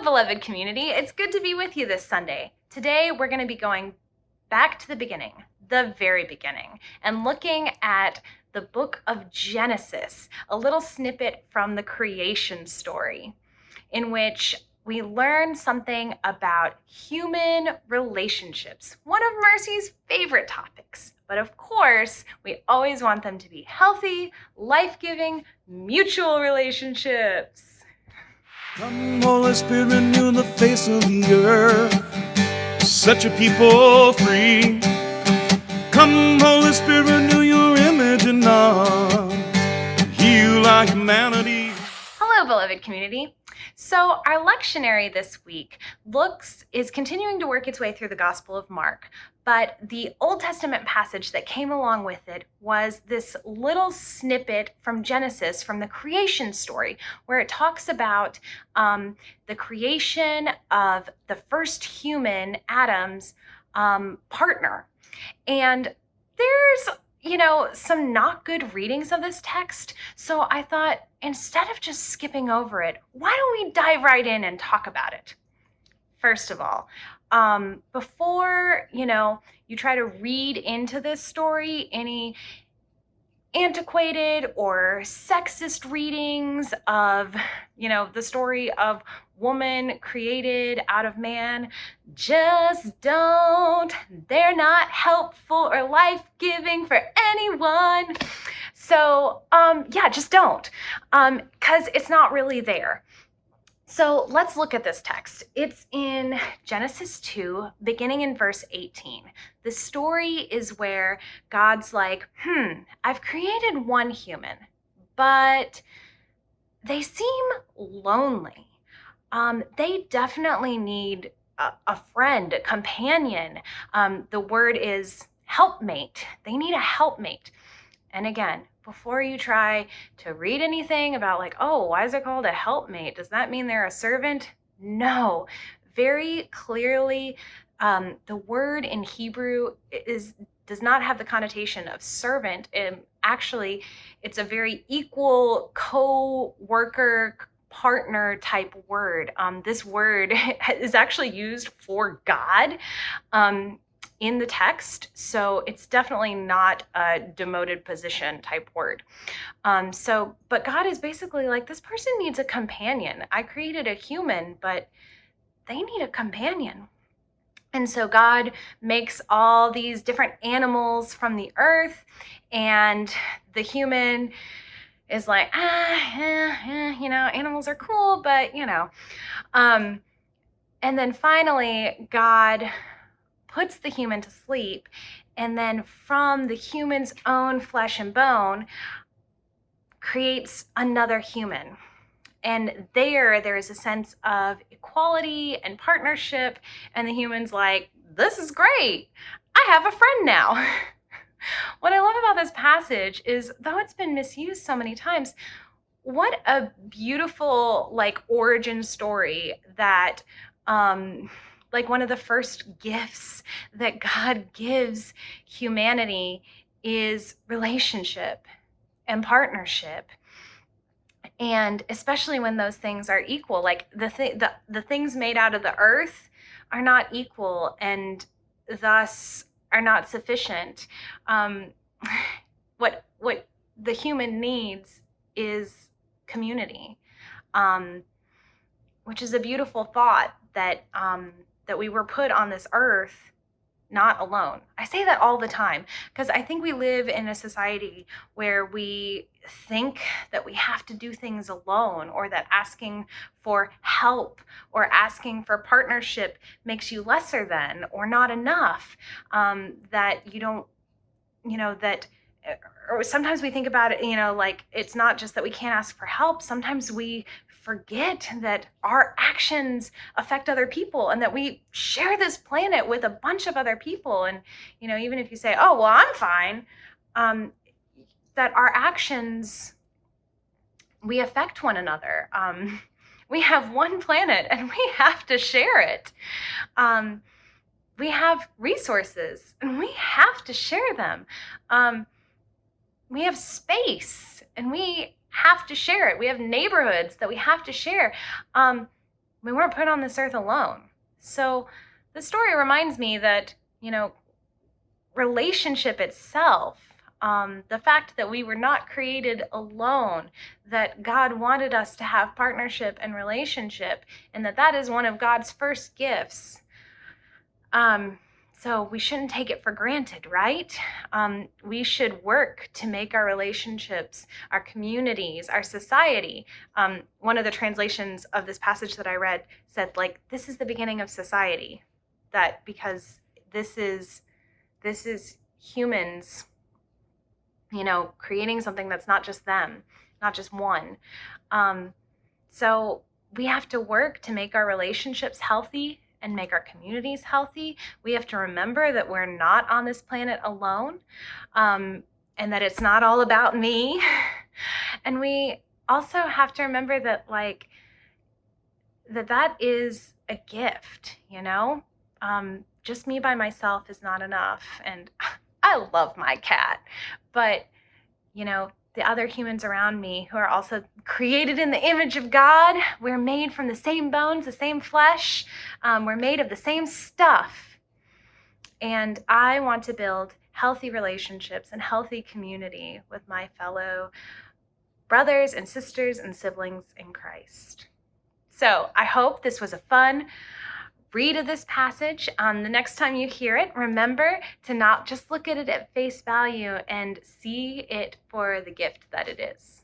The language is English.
beloved community. It's good to be with you this Sunday. Today, we're going to be going back to the beginning, the very beginning, and looking at the book of Genesis, a little snippet from the creation story, in which we learn something about human relationships, one of Mercy's favorite topics. But of course, we always want them to be healthy, life-giving, mutual relationships. Come, Holy Spirit, renew the face of the earth. Set your people free. Come, Holy Spirit, renew your image in us. Heal our humanity. Hello, beloved community. So our lectionary this week is continuing to work its way through the Gospel of Mark, but the Old Testament passage that came along with it was this little snippet from Genesis, from the creation story, where it talks about the creation of the first human, Adam's partner. And there's some not good readings of this text. So I thought, instead of just skipping over it, why don't we dive right in and talk about it? First of all, before, you try to read into this story any antiquated or sexist readings of, the story of woman created out of man, just don't. They're not helpful or life-giving for anyone. So, just don't, because it's not really there. So let's look at this text. It's in Genesis 2, beginning in verse 18. The story is where God's like, I've created one human, but they seem lonely. They definitely need a friend, a companion. The word is helpmate. They need a helpmate. And again, before you try to read anything about why is it called a helpmate? Does that mean they're a servant? No. Very clearly, the word in Hebrew does not have the connotation of servant. Actually, it's a very equal co-worker, partner type word. This word is actually used for God in the text, so it's definitely not a demoted position type word. But God is basically like, this person needs a companion. I created a human, but they need a companion. And so God makes all these different animals from the earth, and the human is like, animals are cool, but, and then finally God puts the human to sleep, and then from the human's own flesh and bone creates another human. And there is a sense of equality and partnership, and the human's like, this is great. I have a friend now. What I love about this passage is, though it's been misused so many times, what a beautiful origin story that one of the first gifts that God gives humanity is relationship and partnership. And especially when those things are equal, the things made out of the earth are not equal and thus are not sufficient. What the human needs is community, which is a beautiful thought that we were put on this earth not alone. I say that all the time because I think we live in a society where we think that we have to do things alone, or that asking for help or asking for partnership makes you lesser than or not enough, that you don't, or sometimes we think about it, it's not just that we can't ask for help. Sometimes we forget that our actions affect other people and that we share this planet with a bunch of other people. And, even if you say, oh, well, I'm fine, that our actions, we affect one another. We have one planet and we have to share it. We have resources and we have to share them. We have space and we have to share it. We have neighborhoods that we have to share. We weren't put on this earth alone. So the story reminds me that, relationship itself, the fact that we were not created alone, that God wanted us to have partnership and relationship, and that is one of God's first gifts. So we shouldn't take it for granted, right? We should work to make our relationships, our communities, our society. One of the translations of this passage that I read said, like, this is the beginning of society. That because this is humans, creating something that's not just them, not just one. So we have to work to make our relationships healthy and make our communities healthy. We have to remember that we're not on this planet alone, and that it's not all about me. And we also have to remember that, like, that is a gift, just me by myself is not enough. And I love my cat, but, the other humans around me who are also created in the image of God, we're made from the same bones, the same flesh. We're made of the same stuff. And I want to build healthy relationships and healthy community with my fellow brothers and sisters and siblings in Christ. So I hope this was a fun read of this passage. The next time you hear it, remember to not just look at it at face value and see it for the gift that it is.